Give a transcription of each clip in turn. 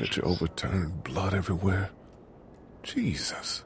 Furniture overturned, blood everywhere. Jesus.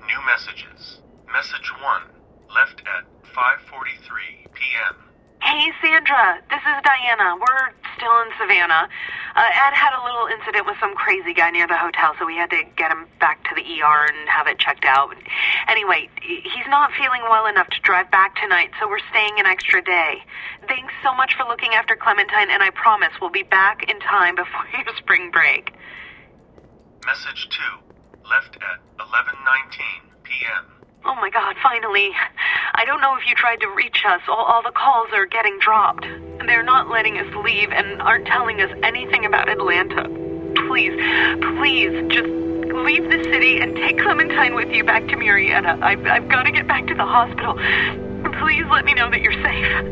New messages. Message 1, left at 5:43 p.m. Hey, Sandra. This is Diana. We're still in Savannah. Ed had a little incident with some crazy guy near the hotel, so we had to get him back to the ER and have it checked out. Anyway, he's not feeling well enough to drive back tonight, so we're staying an extra day. Thanks so much for looking after Clementine, and I promise we'll be back in time before your spring break. Message 2, left at 11:19 p.m. Oh my God, finally. I don't know if you tried to reach us. All the calls are getting dropped. They're not letting us leave and aren't telling us anything about Atlanta. Please, just leave the city and take Clementine with you back to Murrieta. I've got to get back to the hospital. Please let me know that you're safe.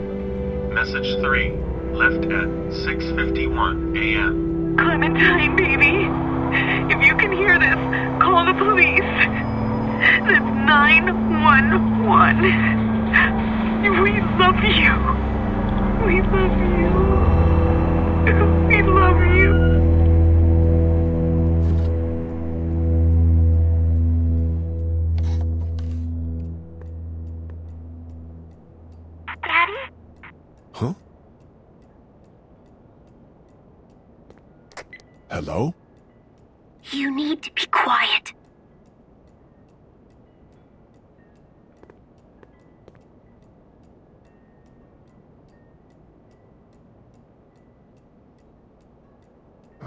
Message 3, left at 6:51 a.m. Clementine, baby. If you can hear this, call the police. That's 911. We love you. We love you. We love you. Daddy? Huh? Hello? You need to be quiet.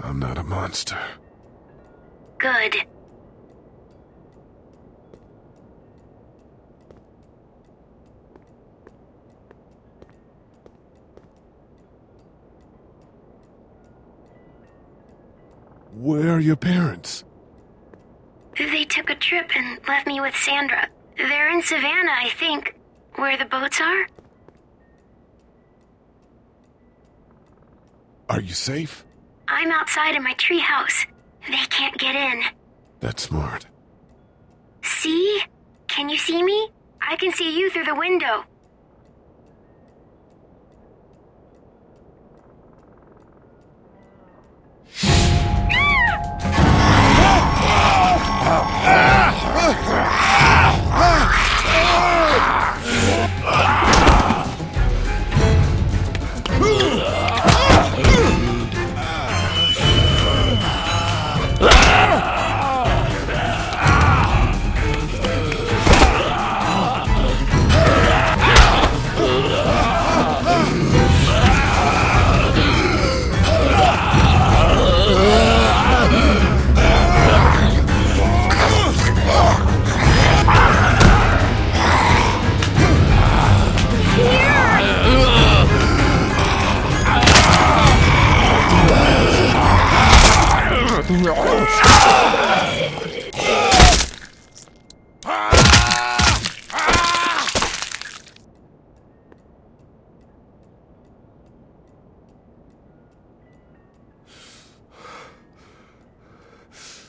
I'm not a monster. Good. Where are your parents? They took a trip and left me with Sandra. They're in Savannah, I think, where the boats are. Are you safe? I'm outside in my treehouse. They can't get in. That's smart. See? Can you see me? I can see you through the window.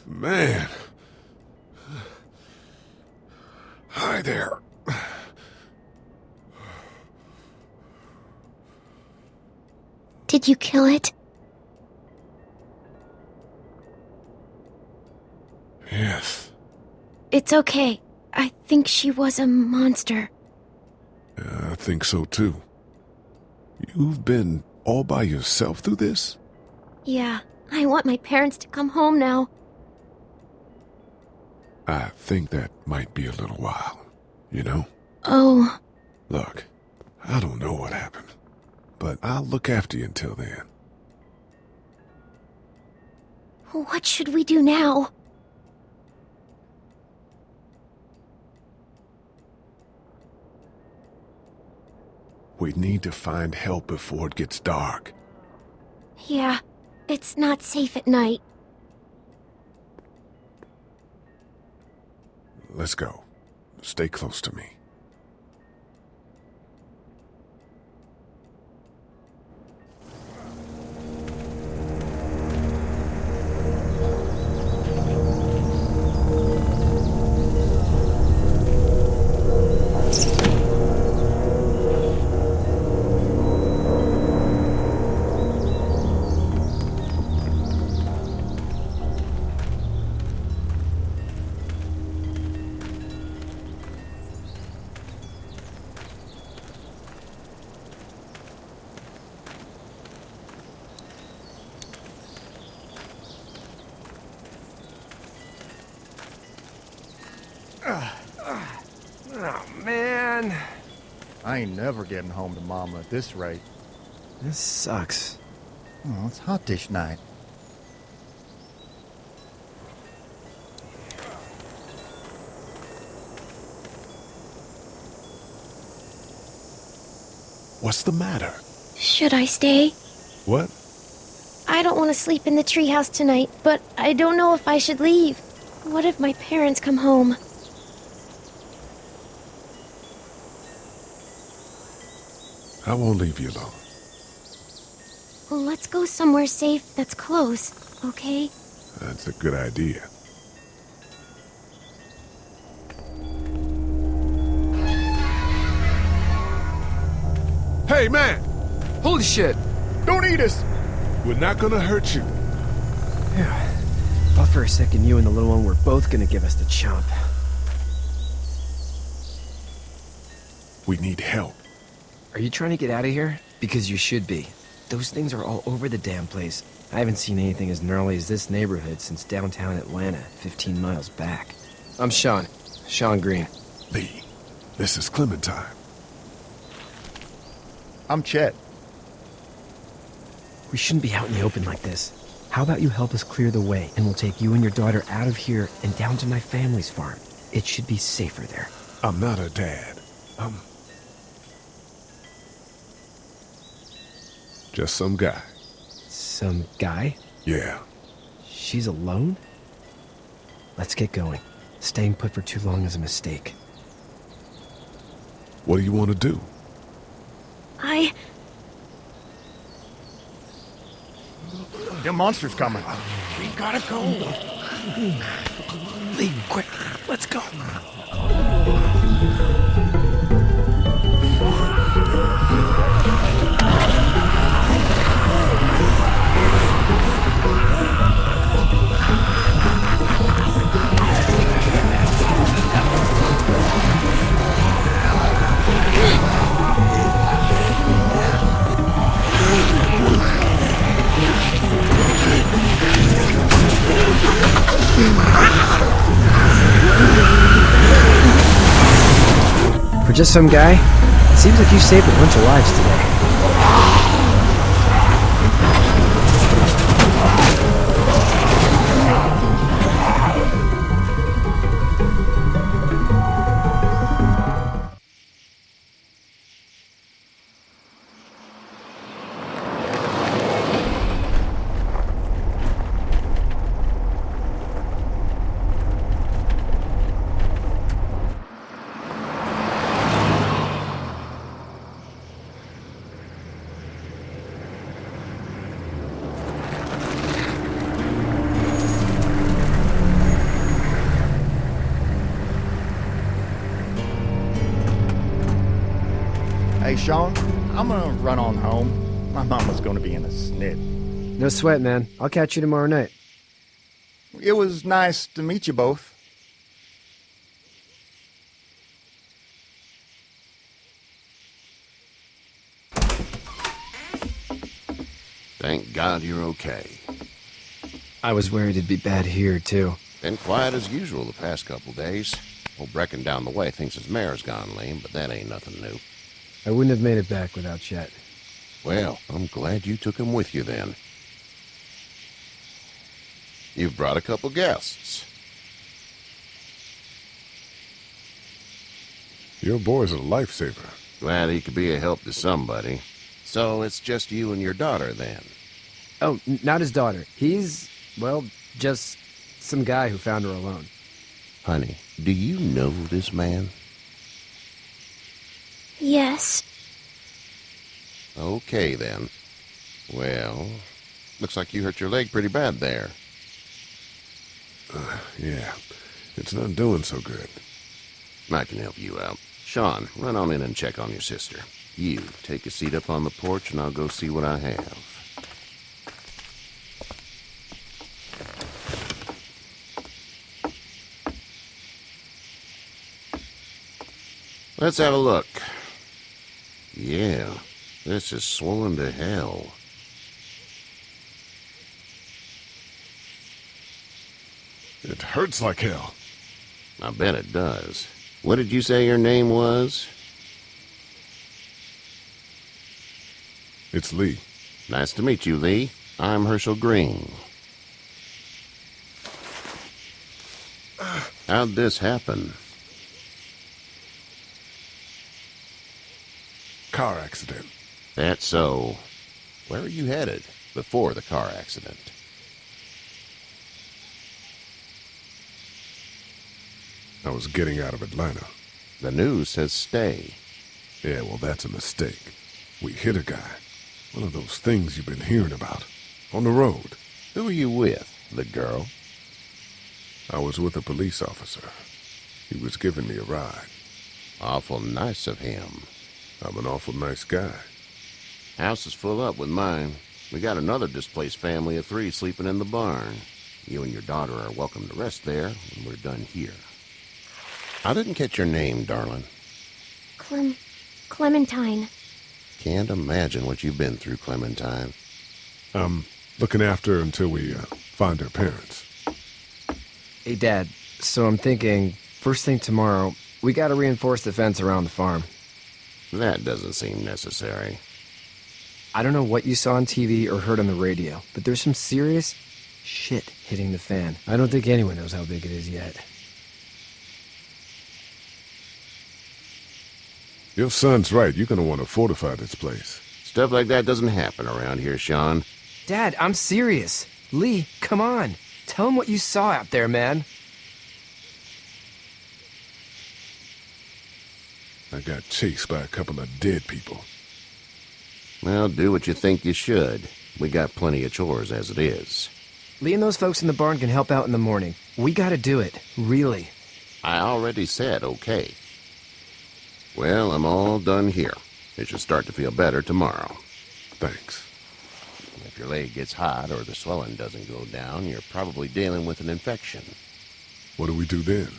Man. Hi there. Did you kill it? Yes. It's okay. I think she was a monster. I think so too. You've been all by yourself through this? Yeah, I want my parents to come home now. I think that might be a little while, you know? Oh, Look, I don't know what happened, but I'll look after you until then. what should we do now? We need to find help before it gets dark. Yeah, it's not safe at night. Let's go. Stay close to me. Oh, man. I ain't never getting home to Mama at this rate. This sucks. Oh, it's hot dish night. What's the matter? Should I stay? What? I don't want to sleep in the treehouse tonight, but I don't know if I should leave. What if my parents come home? I won't leave you alone. Let's go somewhere safe that's close, okay? That's a good idea. Hey, man! Holy shit. Don't eat us! We're not gonna hurt you. Yeah. Thought for a second you and the little one were both gonna give us the chomp. We need help. Are you trying to get out of here? Because you should be. Those things are all over the damn place. I haven't seen anything as gnarly as this neighborhood since downtown Atlanta, 15 miles back. I'm Sean. Sean Green. Lee, this is Clementine. I'm Chet. We shouldn't be out in the open like this. How about you help us clear the way, and we'll take you and your daughter out of here and down to my family's farm. It should be safer there. I'm not her dad. I'm just some guy. Some guy? Yeah. She's alone? Let's get going. Staying put for too long is a mistake. What do you want to do? Them monsters coming. We gotta go. Lee, quick, let's go. For just some guy, it seems like you saved a bunch of lives today. Hey, Sean, I'm gonna run on home. My mama's gonna be in a snit. No sweat, man. I'll catch you tomorrow night. It was nice to meet you both. Thank God you're okay. I was worried it'd be bad here, too. Been quiet as usual the past couple days. Old Brecken down the way thinks his mare's gone lame, but that ain't nothing new. I wouldn't have made it back without Chet. Well, I'm glad you took him with you then. You've brought a couple guests. Your boy's a lifesaver. Glad he could be a help to somebody. So it's just you and your daughter then? Oh, not his daughter. He's, well, just some guy who found her alone. Honey, do you know this man? Yes. Okay, then. Well, looks like you hurt your leg pretty bad there. Yeah, it's not doing so good. I can help you out. Sean, run on in and check on your sister. You, take a seat up on the porch and I'll go see what I have. Let's have a look. Yeah, this is swollen to hell. It hurts like hell. I bet it does. What did you say your name was? It's Lee. Nice to meet you, Lee. I'm Herschel Green. How'd this happen? Car accident. That's so. Where are you headed before the car accident? I was getting out of Atlanta. The news says stay. Yeah, well, that's a mistake. We hit a guy. One of those things you've been hearing about. On the road. Who are you with? The girl? I was with a police officer. He was giving me a ride. Awful nice of him. I'm an awful nice guy. House is full up with mine. We got another displaced family of 3 sleeping in the barn. You and your daughter are welcome to rest there when we're done here. I didn't catch your name, darling. Clementine. Can't imagine what you've been through, Clementine. I'm looking after her until we find her parents. Hey, Dad, so I'm thinking, first thing tomorrow, we gotta reinforce the fence around the farm. That doesn't seem necessary. I don't know what you saw on TV or heard on the radio, but there's some serious shit hitting the fan. I don't think anyone knows how big it is yet. Your son's right. You're gonna want to fortify this place. Stuff like that doesn't happen around here, Sean. Dad, I'm serious. Lee, come on. Tell him what you saw out there, man. I got chased by a couple of dead people. Well, do what you think you should. We got plenty of chores as it is. Lee and those folks in the barn can help out in the morning. We gotta do it. Really. I already said okay. Well, I'm all done here. It should start to feel better tomorrow. Thanks. If your leg gets hot or the swelling doesn't go down, you're probably dealing with an infection. What do we do then?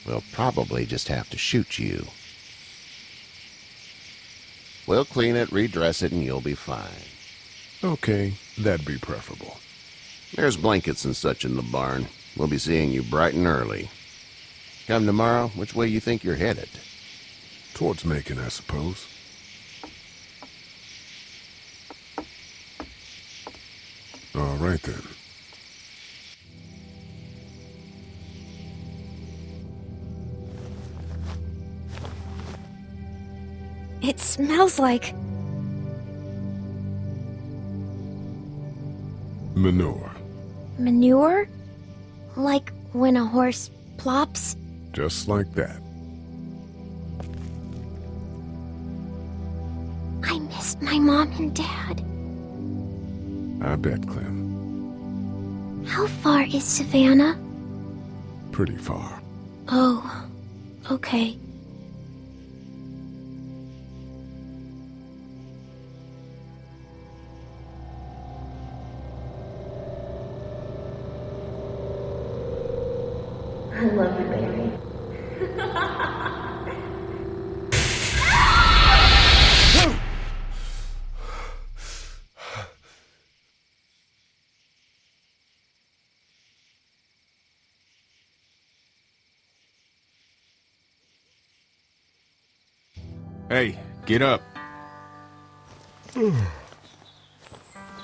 We'll probably just have to shoot you. We'll clean it, redress it, and you'll be fine. Okay, that'd be preferable. There's blankets and such in the barn. We'll be seeing you bright and early. Come tomorrow, which way you think you're headed? Towards Macon, I suppose. All right, then. It smells like... Manure. manure? Like when a horse plops? Just like that. I miss my mom and dad. I bet, Clem. How far is Savannah? Pretty far. Oh, okay. I love you, baby. Hey, get up.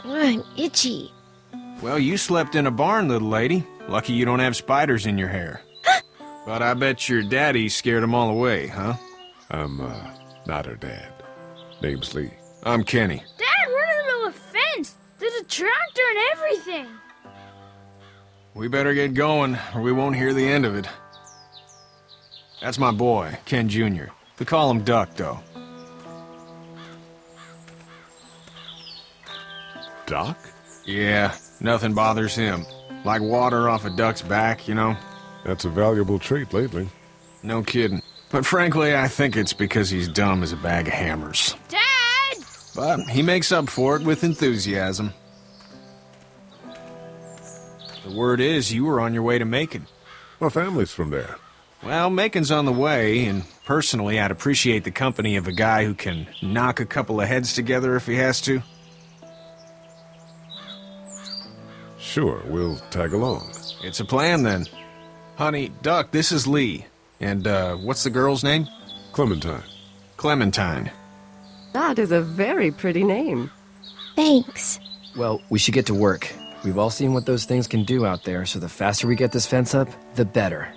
I'm itchy. Well, you slept in a barn, little lady. Lucky you don't have spiders in your hair. But I bet your daddy scared them all away, huh? I'm, not her dad. Name's Lee. I'm Kenny. Dad, we're in the middle of a fence. There's a tractor and everything. We better get going, or we won't hear the end of it. That's my boy, Ken Jr. They call him Duck, though. Doc? Yeah, nothing bothers him. Like water off a duck's back, you know? That's a valuable trait lately. No kidding. But frankly, I think it's because he's dumb as a bag of hammers. Dad! But he makes up for it with enthusiasm. The word is you were on your way to Macon. My family's from there. Well, Macon's on the way, and personally, I'd appreciate the company of a guy who can knock a couple of heads together if he has to. Sure, we'll tag along. It's a plan, then. Honey, Duck, this is Lee. And, what's the girl's name? Clementine. Clementine. That is a very pretty name. Thanks. Well, we should get to work. We've all seen what those things can do out there, so the faster we get this fence up, the better.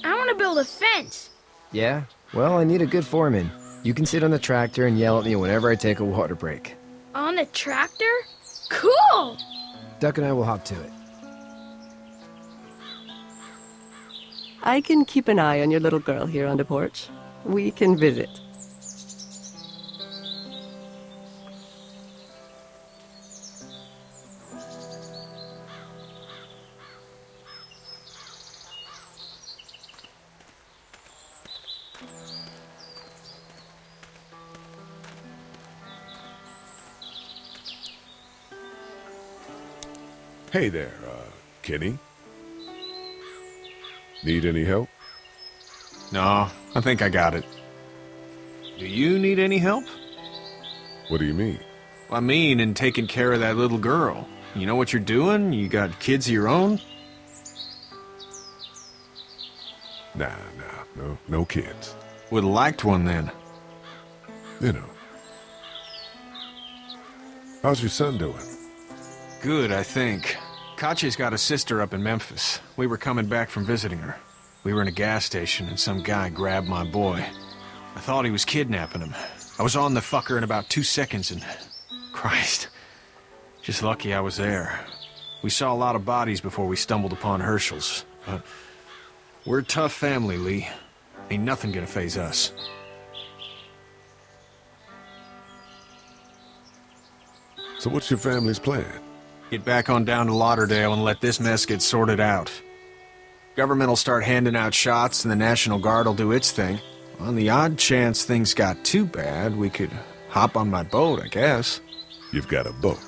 I want to build a fence. Yeah? Well, I need a good foreman. You can sit on the tractor and yell at me whenever I take a water break. On the tractor? Cool! Duck and I will hop to it. I can keep an eye on your little girl here on the porch. We can visit. Hey there, Kenny. Need any help? No, I think I got it. Do you need any help? What do you mean? I mean, in taking care of that little girl. You know what you're doing? You got kids of your own? Nah, no kids. Would've liked one then. You know. How's your son doing? Good, I think. Katya's got a sister up in Memphis. We were coming back from visiting her. We were in a gas station and some guy grabbed my boy. I thought he was kidnapping him. I was on the fucker in about 2 seconds and... Christ. Just lucky I was there. We saw a lot of bodies before we stumbled upon Herschel's. But we're a tough family, Lee. Ain't nothing gonna faze us. So what's your family's plan? Get back on down to Lauderdale and let this mess get sorted out. Government will start handing out shots and the National Guard will do its thing. On the odd chance things got too bad, we could hop on my boat, I guess. You've got a boat.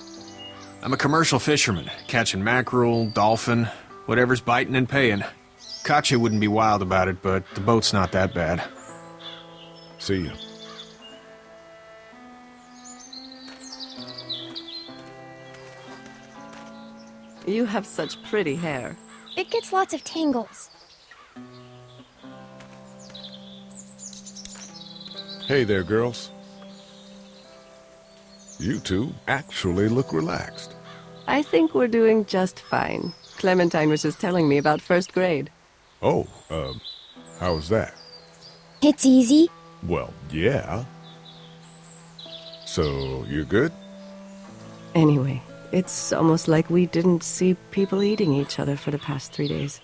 I'm a commercial fisherman, catching mackerel, dolphin, whatever's biting and paying. Katya wouldn't be wild about it, but the boat's not that bad. See ya. You have such pretty hair. It gets lots of tangles. Hey there, girls. You two actually look relaxed. I think we're doing just fine. Clementine was just telling me about first grade. Oh, how was that? It's easy. Well, yeah. So, you good? Anyway, it's almost like we didn't see people eating each other for the past 3 days.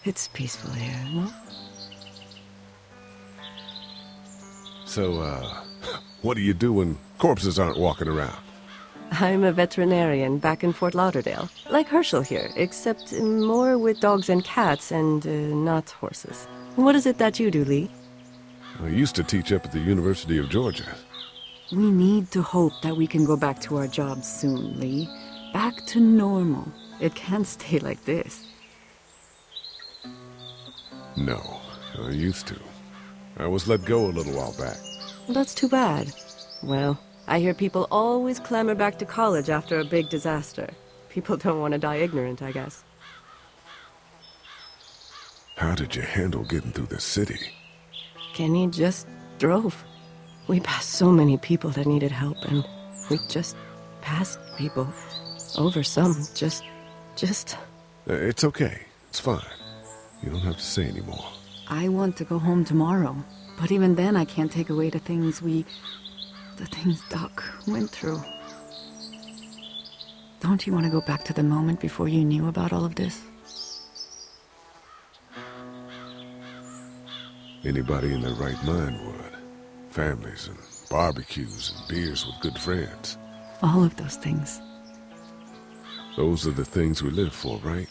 It's peaceful here, no? So, what do you do when corpses aren't walking around? I'm a veterinarian back in Fort Lauderdale. Like Herschel here, except more with dogs and cats and not horses. What is it that you do, Lee? I used to teach up at the University of Georgia. We need to hope that we can go back to our jobs soon, Lee. Back to normal. It can't stay like this. No, I used to. I was let go a little while back. That's too bad. Well, I hear people always clamor back to college after a big disaster. People don't want to die ignorant, I guess. How did you handle getting through the city? Kenny just drove. We passed so many people that needed help, and we just passed people over some. Just... It's okay. It's fine. You don't have to say anymore. I want to go home tomorrow, but even then I can't take away the things Doc went through. Don't you want to go back to the moment before you knew about all of this? Anybody in their right mind would. Families and barbecues and beers with good friends. All of those things. Those are the things we live for, right?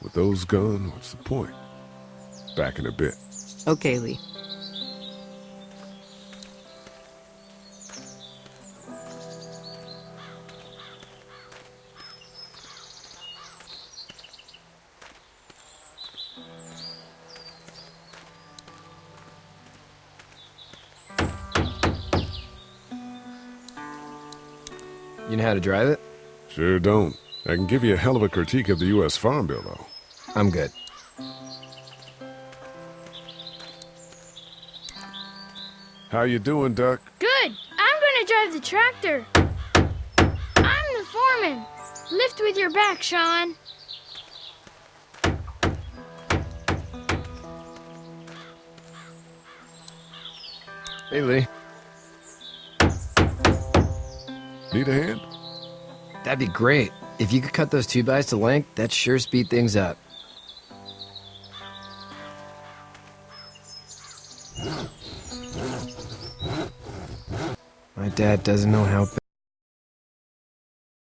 With those gone, what's the point? Back in a bit. Okay, Lee. You know how to drive it? Sure don't. I can give you a hell of a critique of the U.S. Farm Bill, though. I'm good. How you doing, Duck? Good. I'm gonna drive the tractor. I'm the foreman. Lift with your back, Sean. Hey, Lee. Need a hand? That'd be great. If you could cut those 2x to length, that'd sure speed things up. My dad doesn't know how